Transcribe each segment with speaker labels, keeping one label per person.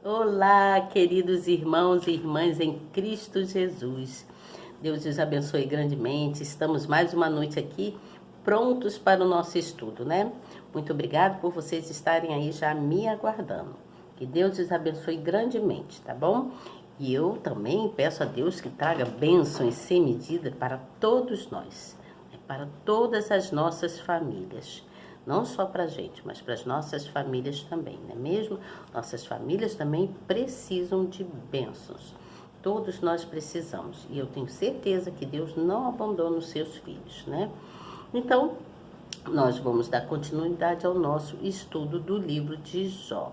Speaker 1: Olá, queridos irmãos e irmãs em Cristo Jesus. Deus os abençoe grandemente. Estamos mais uma noite aqui, prontos para o nosso estudo, né? Muito obrigado por vocês estarem aí já me aguardando. Que Deus os abençoe grandemente, tá bom? E eu também peço a Deus que traga bênçãos sem medida para todos nós, para todas as nossas famílias. Não só para a gente, mas para as nossas famílias também, não é mesmo? Nossas famílias também precisam de bênçãos. Todos nós precisamos. E eu tenho certeza que Deus não abandona os seus filhos, né? Então, nós vamos dar continuidade ao nosso estudo do livro de Jó.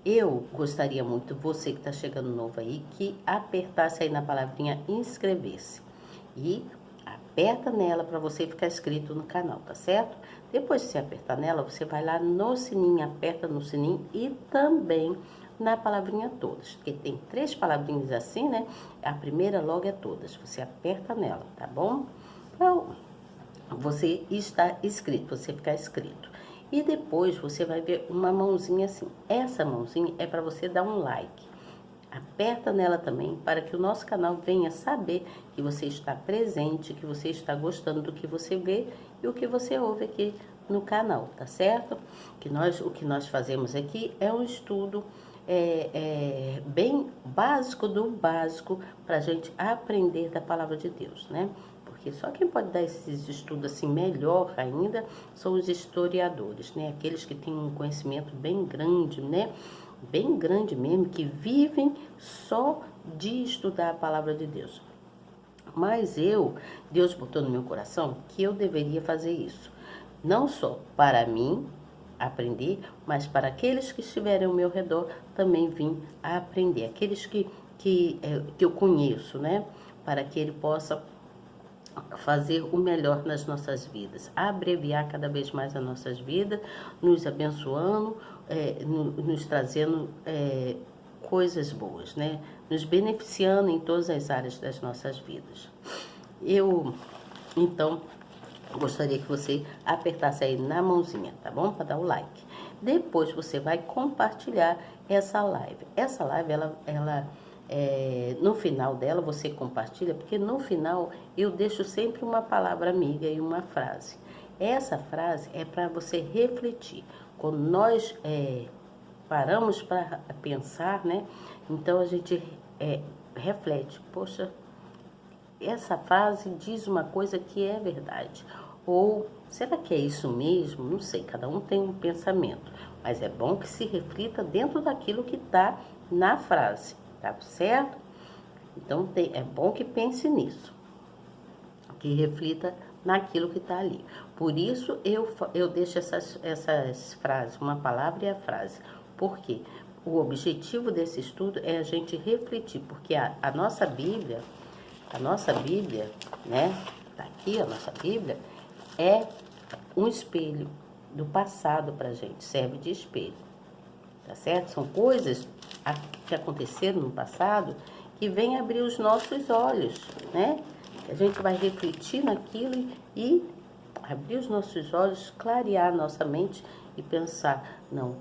Speaker 1: Eu gostaria muito, você que está chegando novo aí, que apertasse aí na palavrinha inscrever-se. E aperta nela para você ficar inscrito no canal, tá certo? Depois de você apertar nela, você vai lá no sininho, aperta no sininho e também na palavrinha todas, porque tem 3 palavrinhas assim, né? A primeira logo é todas, você aperta nela, tá bom? Então, você está inscrito, você ficar inscrito. E depois você vai ver uma mãozinha assim. Essa mãozinha é para você dar um like. Aperta nela também para que o nosso canal venha saber que você está presente, que você está gostando do que você vê e o que você ouve aqui no canal, tá certo? O que nós fazemos aqui é um estudo bem básico do básico para a gente aprender da palavra de Deus, né? Porque só quem pode dar esses estudos assim melhor ainda são os historiadores, né? Aqueles que têm um conhecimento bem grande, né? Bem grande mesmo, que vivem só de estudar a palavra de Deus. Mas Deus botou no meu coração que eu deveria fazer isso. Não só para mim aprender, mas para aqueles que estiverem ao meu redor também vim a aprender. Aqueles que eu conheço, né? Para que ele possa fazer o melhor nas nossas vidas, abreviar cada vez mais as nossas vidas, nos abençoando, nos trazendo coisas boas, né? Nos beneficiando em todas as áreas das nossas vidas. Então, gostaria que você apertasse aí na mãozinha, tá bom? Para dar o like. Depois você vai compartilhar essa live. Essa live, no final dela, você compartilha, porque no final eu deixo sempre uma palavra amiga e uma frase. Essa frase é para você refletir. Quando nós paramos para pensar, né? Então a gente reflete, poxa, essa frase diz uma coisa que é verdade. Ou será que é isso mesmo? Não sei, cada um tem um pensamento. Mas é bom que se reflita dentro daquilo que está na frase, tá certo? Então é bom que pense que reflita naquilo que está ali. Por isso eu deixo essas frases, uma palavra e a frase. Por quê? O objetivo desse estudo é a gente refletir, porque a nossa Bíblia, né? Tá aqui a nossa Bíblia, é um espelho do passado para a gente, serve de espelho, tá certo? São coisas que aconteceram no passado que vêm abrir os nossos olhos, né? A gente vai refletir naquilo e abrir os nossos olhos, clarear nossa mente e pensar, não,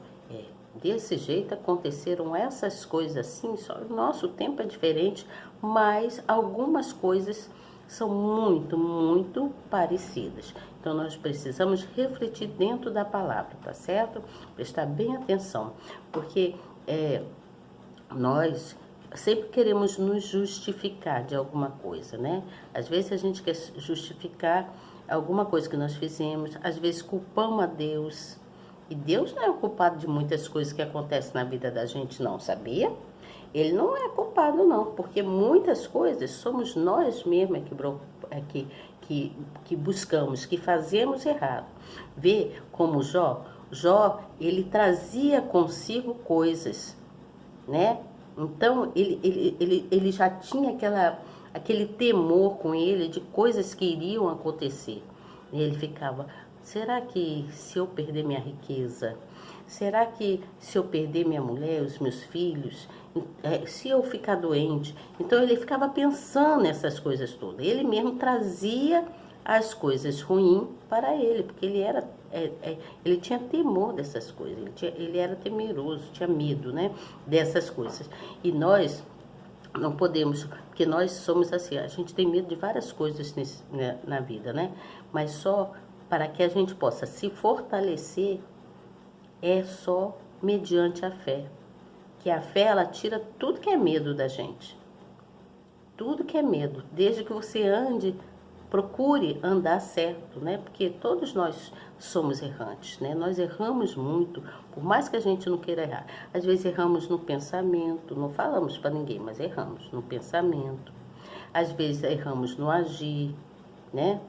Speaker 1: desse jeito aconteceram essas coisas assim, só o nosso tempo é diferente, mas algumas coisas são muito, muito parecidas. Então, nós precisamos refletir dentro da palavra, tá certo? Prestar bem atenção, porque nós sempre queremos nos justificar de alguma coisa, né? Às vezes a gente quer justificar alguma coisa que nós fizemos, às vezes culpamos a Deus. E Deus não é o culpado de muitas coisas que acontecem na vida da gente, não, sabia? Ele não é culpado, não, porque muitas coisas somos nós mesmos que buscamos, que fazemos errado. Vê como Jó, ele trazia consigo coisas, né? Então, ele já tinha aquele temor com ele de coisas que iriam acontecer. Ele ficava, será que se eu perder minha riqueza? Será que se eu perder minha mulher, os meus filhos? Se eu ficar doente? Então, ele ficava pensando nessas coisas todas. Ele mesmo trazia as coisas ruins para ele, porque ele era ele tinha temor dessas coisas, ele era temeroso, tinha medo, né, dessas coisas. E nós não podemos, porque nós somos assim, a gente tem medo de várias coisas na vida, né? Mas só para que a gente possa se fortalecer é só mediante a fé. Que a fé, ela tira tudo que é medo da gente. Tudo que é medo. Desde que você ande, procure andar certo, né? Porque todos nós somos errantes, né? Nós erramos muito, por mais que a gente não queira errar. Às vezes erramos no pensamento, não falamos para ninguém, mas erramos no pensamento. Às vezes erramos no agir, né?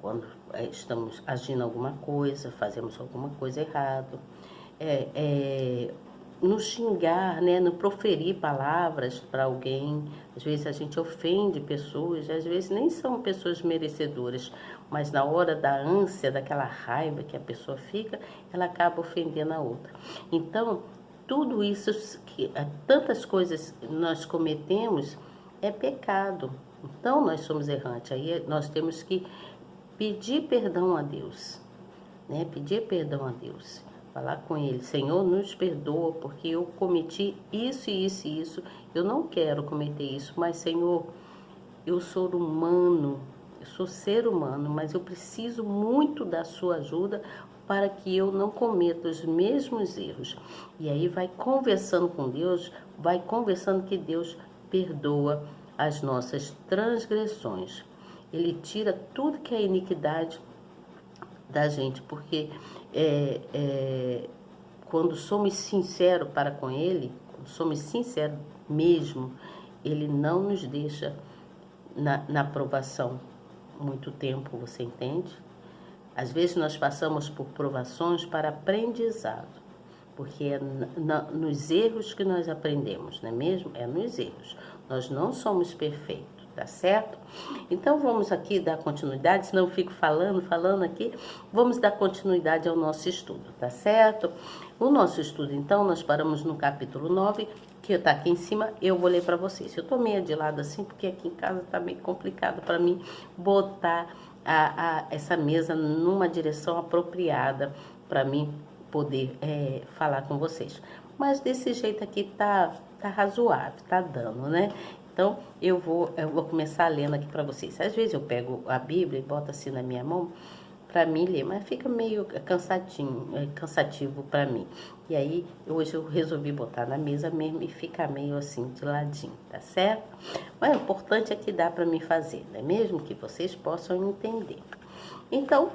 Speaker 1: Quando estamos agindo alguma coisa, fazemos alguma coisa errada. No xingar, né, no proferir palavras para alguém. Às vezes a gente ofende pessoas, às vezes nem são pessoas merecedoras, mas na hora da ânsia, daquela raiva que a pessoa fica, ela acaba ofendendo a outra. Então, tudo isso, tantas coisas nós cometemos, é pecado. Então, nós somos errantes. Aí nós temos que pedir perdão a Deus, né? Pedir perdão a Deus. Falar com Ele, Senhor, nos perdoa, porque eu cometi isso e isso e isso. Eu não quero cometer isso, mas, Senhor, eu sou humano, eu sou ser humano, mas eu preciso muito da sua ajuda para que eu não cometa os mesmos erros. E aí vai conversando com Deus, vai conversando que Deus perdoa as nossas transgressões. Ele tira tudo que é iniquidade da gente, porque quando somos sinceros para com Ele, quando somos sinceros mesmo, Ele não nos deixa na provação muito tempo, você entende? Às vezes nós passamos por provações para aprendizado, porque é nos erros que nós aprendemos, não é mesmo? É nos erros. Nós não somos perfeitos. Tá certo? Então vamos aqui dar continuidade, senão eu fico falando aqui. Vamos dar continuidade ao nosso estudo, tá certo? O nosso estudo, então, nós paramos no capítulo 9, que está aqui em cima, eu vou ler para vocês. Eu tô meio de lado assim, porque aqui em casa tá meio complicado para mim botar essa mesa numa direção apropriada para mim poder falar com vocês. Mas desse jeito aqui tá razoável, tá dando, né? Então, eu vou começar lendo aqui para vocês. Às vezes eu pego a Bíblia e boto assim na minha mão para mim ler, mas fica meio cansativo para mim. E aí, hoje eu resolvi botar na mesa mesmo e ficar meio assim, de ladinho, tá certo? Mas o importante é que dá para mim fazer, não é mesmo? Que vocês possam entender. Então,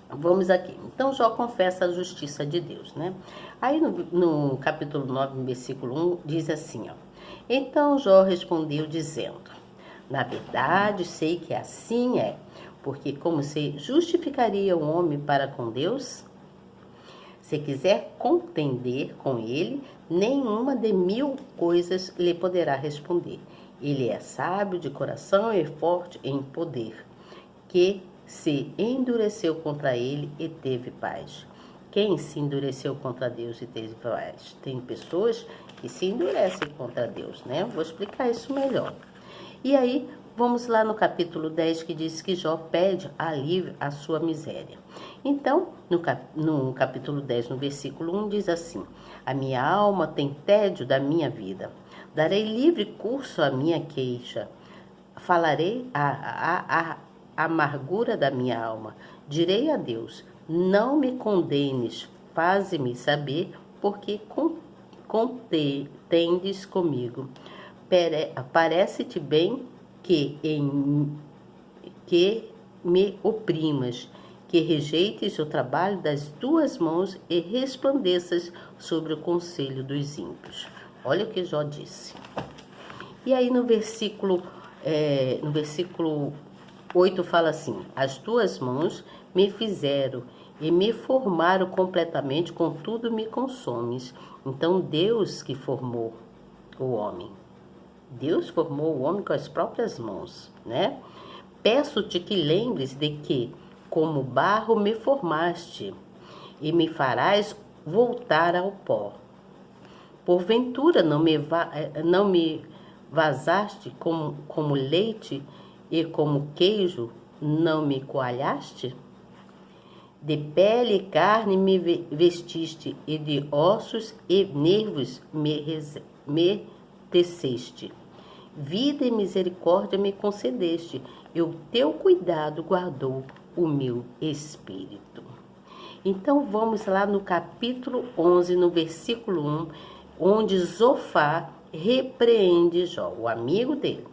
Speaker 1: vamos aqui. Então, Jó confessa a justiça de Deus, né? Aí, no capítulo 9, no versículo 1, diz assim, ó. Então Jó respondeu dizendo, na verdade sei que assim é, porque como se justificaria o homem para com Deus? Se quiser contender com ele, nenhuma de 1000 coisas lhe poderá responder. Ele é sábio de coração e forte em poder, que se endureceu contra ele e teve paz. Quem se endureceu contra Deus e teve paz? Tem pessoas que se endurecem contra Deus, né? Vou explicar isso melhor. E aí, vamos lá no capítulo 10, que diz que Jó pede alívio à sua miséria. Então, no capítulo 10, no versículo 1, diz assim, a minha alma tem tédio da minha vida, darei livre curso à minha queixa, falarei a amargura da minha alma, direi a Deus, não me condenes, faze-me saber, porque contendes comigo. Parece-te bem que me oprimas, que rejeites o trabalho das tuas mãos e resplandeças sobre o conselho dos ímpios. Olha o que Jó disse. E aí no versículo 8 fala assim, as tuas mãos me fizeram e me formaram completamente, contudo me consomes. Então Deus que formou o homem. Deus formou o homem com as próprias mãos, né? Peço-te que lembres de que, como barro me formaste, e me farás voltar ao pó. Porventura não me vazaste como leite, e como queijo não me coalhaste? De pele e carne me vestiste, e de ossos e nervos me teceste. Vida e misericórdia me concedeste, e o teu cuidado guardou o meu espírito. Então vamos lá no capítulo 11, no versículo 1, onde Zofar repreende Jó, o amigo dele,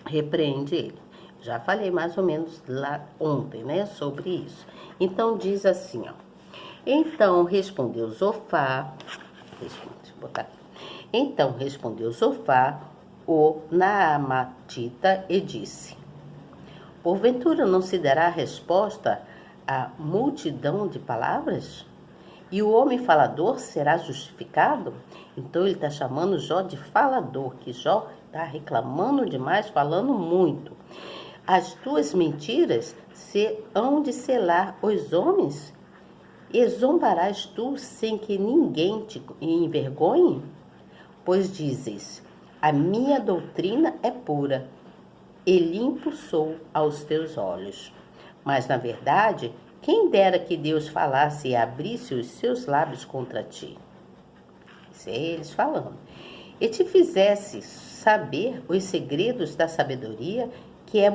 Speaker 1: repreende ele. Já falei mais ou menos lá ontem, né, sobre isso. Então diz assim, ó. Então respondeu Zofar, Então respondeu Zofar, o Naamatita, e disse: porventura não se dará resposta à multidão de palavras? E o homem falador será justificado? Então ele está chamando Jó de falador, que Jó está reclamando demais, falando muito. As tuas mentiras se hão de selar os homens? E zombarás tu sem que ninguém te envergonhe? Pois dizes: a minha doutrina é pura, e limpo sou aos teus olhos. Mas, na verdade, quem dera que Deus falasse e abrisse os seus lábios contra ti. Isso é eles falando. E te fizesse saber os segredos da sabedoria, que é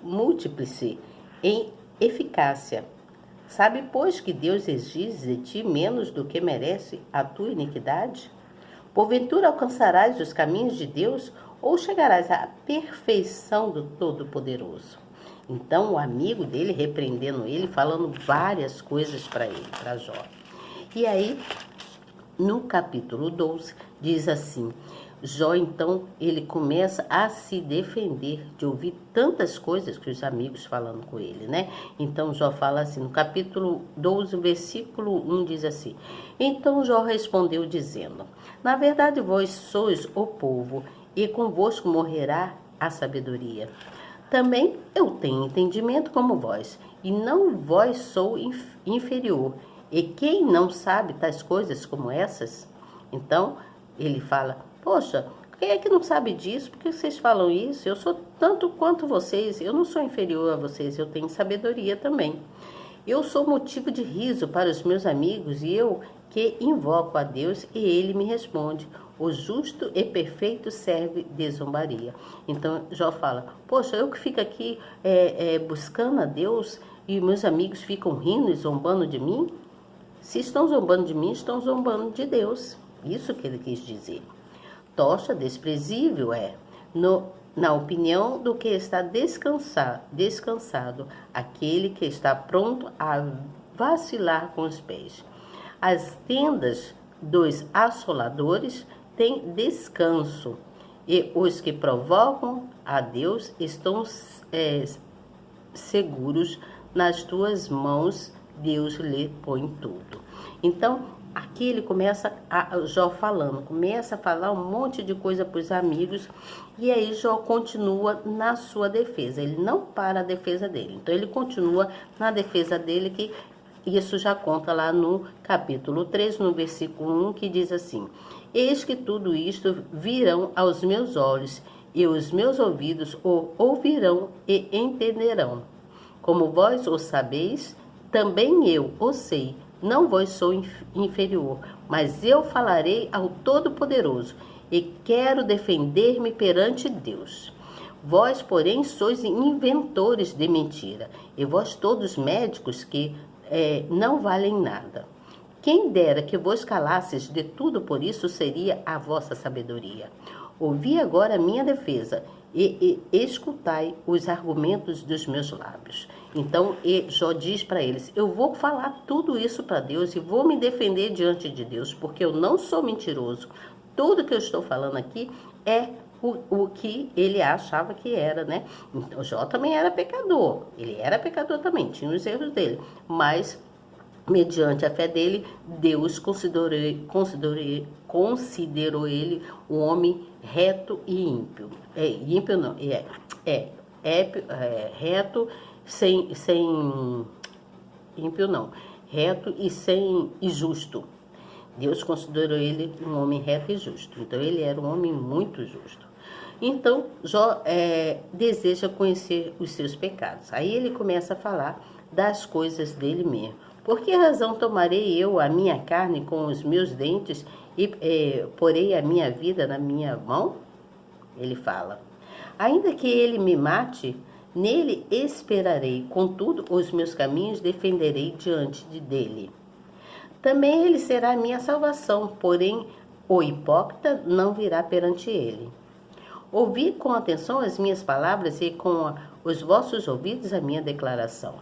Speaker 1: múltiplice em eficácia. Sabe, pois, que Deus exige de ti menos do que merece a tua iniquidade? Porventura alcançarás os caminhos de Deus, ou chegarás à perfeição do Todo-Poderoso? Então o amigo dele repreendendo ele, falando várias coisas para ele, para Jó. E aí, no capítulo 12, diz assim: Jó, então, ele começa a se defender de ouvir tantas coisas que os amigos falando com ele, né? Então Jó fala assim, no capítulo 12, versículo 1, diz assim: então Jó respondeu dizendo: na verdade vós sois o povo, e convosco morrerá a sabedoria. Também eu tenho entendimento como vós, e não vós sou inferior. E quem não sabe tais coisas como essas? Então ele fala: poxa, quem é que não sabe disso? Por que vocês falam isso? Eu sou tanto quanto vocês, eu não sou inferior a vocês, eu tenho sabedoria também. Eu sou motivo de riso para os meus amigos, e eu que invoco a Deus, e ele me responde: o justo e perfeito serve de zombaria. Então Jó fala: poxa, eu que fico aqui buscando a Deus, e meus amigos ficam rindo e zombando de mim? Se estão zombando de mim, estão zombando de Deus. Isso que ele quis dizer. Tocha desprezível na opinião do que está descansado, aquele que está pronto a vacilar com os pés. As tendas dos assoladores têm descanso, e os que provocam a Deus estão seguros. Nas tuas mãos Deus lhe põe tudo. Então, aqui ele começa, Jó falando, começa a falar um monte de coisa para os amigos, e aí Jó continua na sua defesa, ele não para a defesa dele, então ele continua na defesa dele, que isso já conta lá no capítulo 3, no versículo 1, que diz assim: eis que tudo isto virão aos meus olhos, e os meus ouvidos o ouvirão e entenderão. Como vós o sabeis, também eu o sei. Não vos sou inferior, mas eu falarei ao Todo-Poderoso, e quero defender-me perante Deus. Vós, porém, sois inventores de mentira, e vós todos médicos que não valem nada. Quem dera que vos calasses de tudo, por isso seria a vossa sabedoria. Ouvi agora a minha defesa, e escutai os argumentos dos meus lábios. Então Jó diz para eles: eu vou falar tudo isso para Deus e vou me defender diante de Deus, porque eu não sou mentiroso. Tudo que eu estou falando aqui é o que ele achava que era, né? Então Jó também era pecador, ele era pecador também, tinha os erros dele, mas mediante a fé dele, Deus considerou ele um homem reto e ímpio. Ímpio não, reto sem ímpio não, reto e justo. Deus considerou ele um homem reto e justo. Então ele era um homem muito justo. Então Jó deseja conhecer os seus pecados. Aí ele começa a falar das coisas dele mesmo. Por que razão tomarei eu a minha carne com os meus dentes e porei a minha vida na minha mão? Ele fala. Ainda que ele me mate, nele esperarei, contudo os meus caminhos defenderei diante dele. Também ele será a minha salvação, porém o hipócrita não virá perante ele. Ouvi com atenção as minhas palavras e com os vossos ouvidos a minha declaração.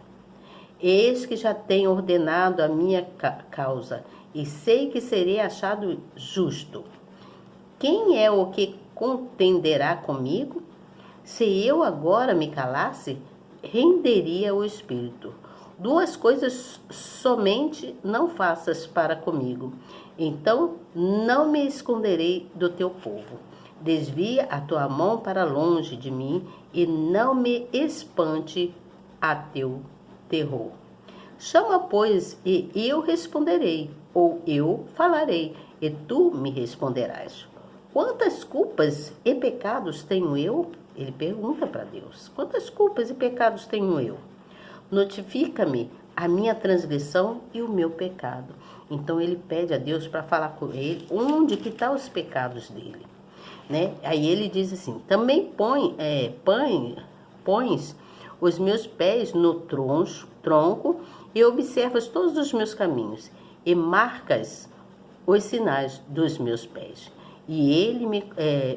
Speaker 1: Eis que já tenho ordenado a minha causa, e sei que serei achado justo. Quem é o que contenderá comigo? Se eu agora me calasse, renderia o espírito. Duas coisas somente não faças para comigo, então não me esconderei do teu povo. Desvia a tua mão para longe de mim e não me espante a teu terror. Chama, pois, e eu responderei, ou eu falarei, e tu me responderás. Quantas culpas e pecados tenho eu? Ele pergunta para Deus. Quantas culpas e pecados tenho eu? Notifica-me a minha transgressão e o meu pecado. Então ele pede a Deus para falar com ele onde que estão os pecados dele. Né? Aí ele diz assim, também pões os meus pés no tronco e observas todos os meus caminhos e marcas os sinais dos meus pés. E ele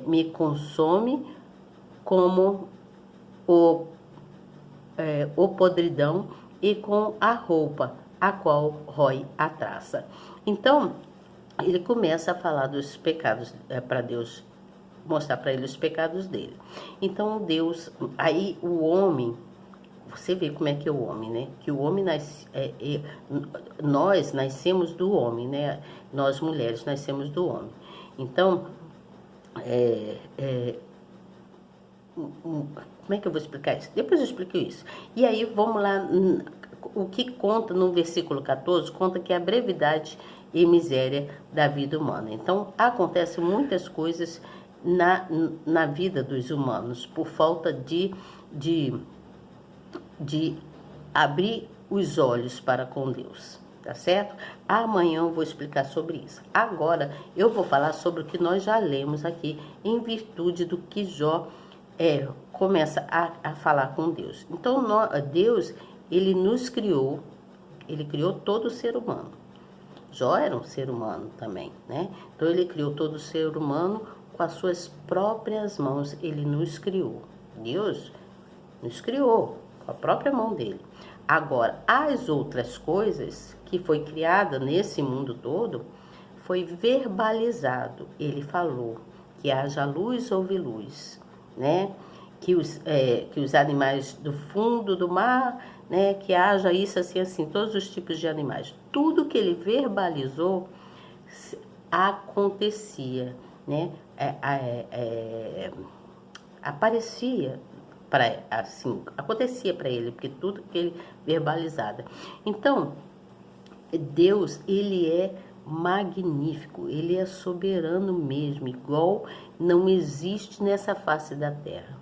Speaker 1: me consome como o podridão e com a roupa, a qual rói a traça. Então, ele começa a falar dos pecados para Deus, mostrar para ele os pecados dele. Então, Deus, aí o homem, você vê como é que é o homem, né? Que o homem nós nascemos do homem, né? Nós mulheres nascemos do homem. Então, como é que eu vou explicar isso? Depois eu explico isso. E aí, vamos lá, o que conta no versículo 14, conta que é a brevidade e miséria da vida humana. Então, acontecem muitas coisas na vida dos humanos, por falta de abrir os olhos para com Deus, tá certo? Amanhã eu vou explicar sobre isso. Agora, eu vou falar sobre o que nós já lemos aqui, em virtude do que Jó começa a falar com Deus. Então, Deus, ele nos criou, ele criou todo o ser humano. Jó era um ser humano também, né? Então, ele criou todo o ser humano com as suas próprias mãos, ele nos criou. Deus nos criou com a própria mão dele. Agora, as outras coisas que foi criada nesse mundo todo, foi verbalizado. Ele falou que haja luz, houve luz, né? Que os animais do fundo do mar, né? Que haja isso, assim, assim, todos os tipos de animais. Tudo que ele verbalizou acontecia, né? Aparecia acontecia para ele, porque tudo que ele verbalizava. Então, Deus, ele é magnífico, ele é soberano mesmo, igual não existe nessa face da terra.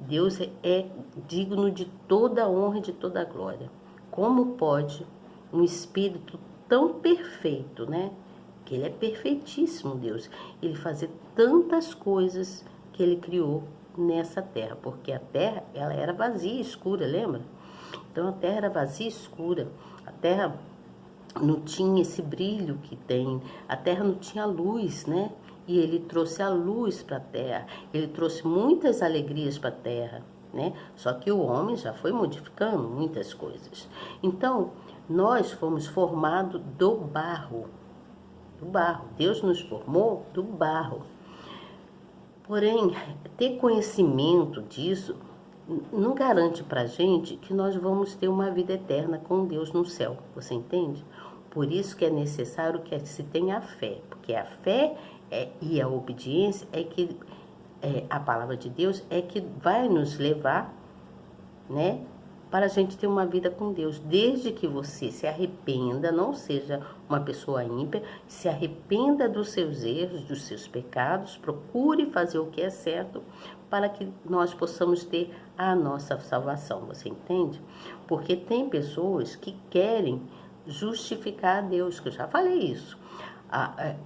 Speaker 1: Deus é digno de toda honra e de toda glória. Como pode um espírito tão perfeito, né? Que ele é perfeitíssimo, Deus, ele fazer tantas coisas que ele criou nessa terra, porque a terra, ela era vazia e escura, lembra? Então a terra era vazia e escura, a terra não tinha esse brilho que tem, a terra não tinha luz, né? E ele trouxe a luz para a terra, ele trouxe muitas alegrias para a terra, né? Só que o homem já foi modificando muitas coisas. Então, nós fomos formados do barro. Deus nos formou do barro. Porém, ter conhecimento disso não garante para a gente que nós vamos ter uma vida eterna com Deus no céu. Você entende? Por isso que é necessário que se tenha a fé. Porque a fé e a obediência a palavra de Deus é que vai nos levar, né, para a gente ter uma vida com Deus, desde que você se arrependa, não seja uma pessoa ímpia, se arrependa dos seus erros, dos seus pecados, procure fazer o que é certo, para que nós possamos ter a nossa salvação, você entende? Porque tem pessoas que querem justificar a Deus, que eu já falei isso.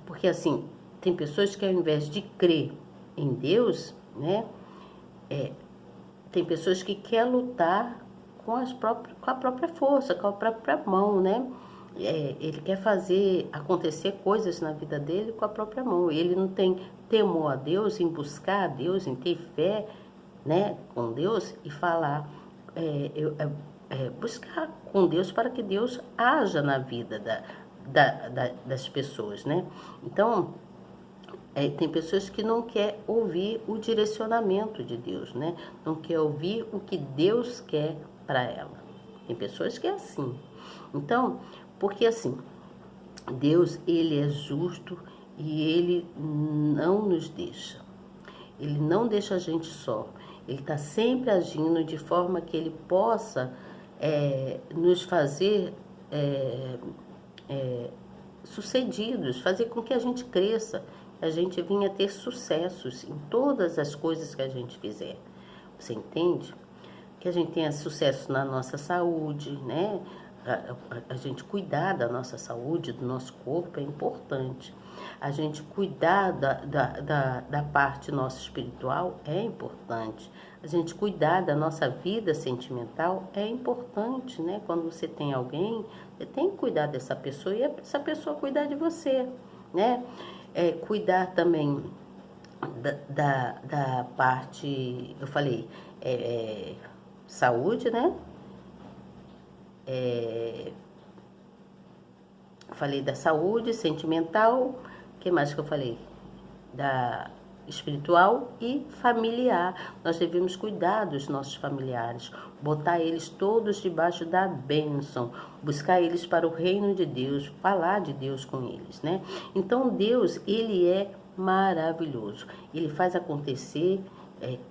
Speaker 1: Porque assim, tem pessoas que ao invés de crer em Deus, né, tem pessoas que querem lutar com a própria força, com a própria mão, né? Ele quer fazer acontecer coisas na vida dele com a própria mão. Ele não tem temor a Deus, em buscar a Deus, em ter fé, né, com Deus e falar, buscar com Deus para que Deus haja na vida das pessoas, né? Então, tem pessoas que não querem ouvir o direcionamento de Deus, né? Não quer ouvir o que Deus quer para ela. Tem pessoas que é assim. Então, porque assim, Deus, ele é justo e ele não nos deixa. Ele não deixa a gente só. Ele está sempre agindo de forma que ele possa nos fazer sucedidos, fazer com que a gente cresça, que a gente venha ter sucessos em todas as coisas que a gente fizer. Você entende? Que a gente tenha sucesso na nossa saúde, né? A gente cuidar da nossa saúde, do nosso corpo é importante. A gente cuidar da parte nossa espiritual é importante. A gente cuidar da nossa vida sentimental é importante, né? Quando você tem alguém, você tem que cuidar dessa pessoa e essa pessoa cuidar de você, né? Cuidar também da parte, eu falei, saúde, né? Falei da saúde sentimental, o que mais que eu falei? Da espiritual e familiar. Nós devemos cuidar dos nossos familiares, botar eles todos debaixo da bênção, buscar eles para o reino de Deus, falar de Deus com eles, né? Então Deus, ele é maravilhoso, ele faz acontecer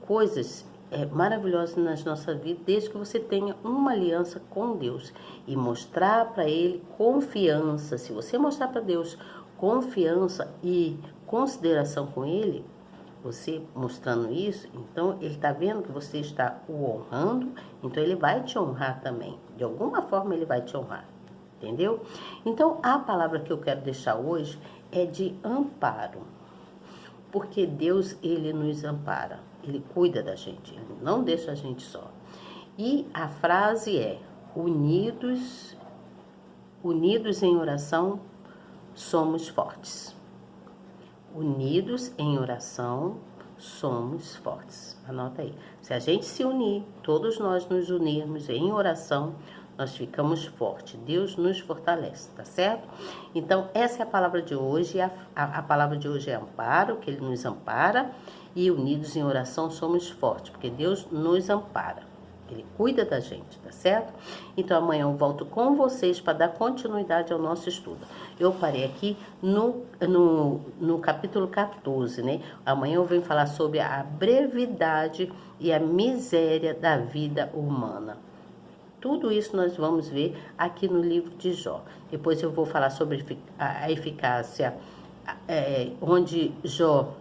Speaker 1: coisas maravilhosas nas nossas vidas, desde que você tenha uma aliança com Deus e mostrar para ele confiança. Se você mostrar para Deus confiança e consideração com ele, você mostrando isso, então ele está vendo que você está o honrando, então ele vai te honrar também. De alguma forma ele vai te honrar, entendeu? Então a palavra que eu quero deixar hoje é de amparo, porque Deus, ele nos ampara, ele cuida da gente, ele não deixa a gente só. E a frase é: unidos em oração, somos fortes. Unidos em oração, somos fortes. Anota aí. Se a gente se unir, todos nós nos unirmos em oração, nós ficamos fortes. Deus nos fortalece, tá certo? Então, essa é a palavra de hoje. A palavra de hoje é amparo, que ele nos ampara. E unidos em oração, somos fortes, porque Deus nos ampara. Ele cuida da gente, tá certo? Então, amanhã eu volto com vocês para dar continuidade ao nosso estudo. Eu parei aqui no capítulo 14, né? Amanhã eu venho falar sobre a brevidade e a miséria da vida humana. Tudo isso nós vamos ver aqui no livro de Jó. Depois eu vou falar sobre a eficácia, onde Jó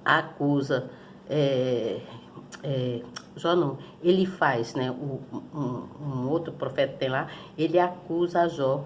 Speaker 1: acusa... Jó não, ele faz, né? Um outro profeta tem lá, ele acusa a Jó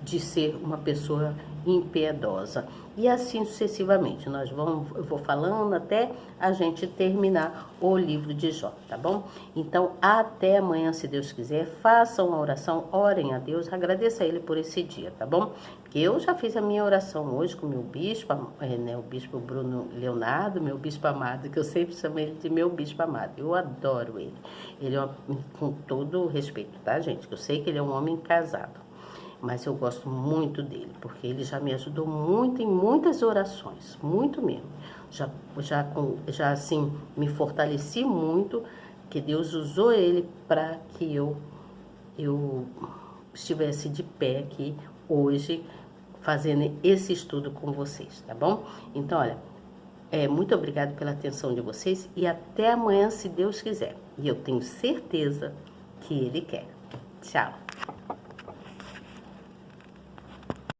Speaker 1: de ser uma pessoa impiedosa. E assim sucessivamente, eu vou falando até a gente terminar o livro de Jó, tá bom? Então, até amanhã, se Deus quiser, façam uma oração, orem a Deus, agradeça a Ele por esse dia, tá bom? Porque eu já fiz a minha oração hoje com o meu bispo, né, o bispo Bruno Leonardo, meu bispo amado, que eu sempre chamo ele de meu bispo amado. Eu adoro ele. Ele é com todo respeito, tá, gente? Que eu sei que ele é um homem casado. Mas eu gosto muito dele, porque ele já me ajudou muito em muitas orações, muito mesmo. Já assim, me fortaleci muito, que Deus usou ele para que eu estivesse de pé aqui hoje, fazendo esse estudo com vocês, tá bom? Então, olha, muito obrigada pela atenção de vocês e até amanhã, se Deus quiser. E eu tenho certeza que Ele quer. Tchau!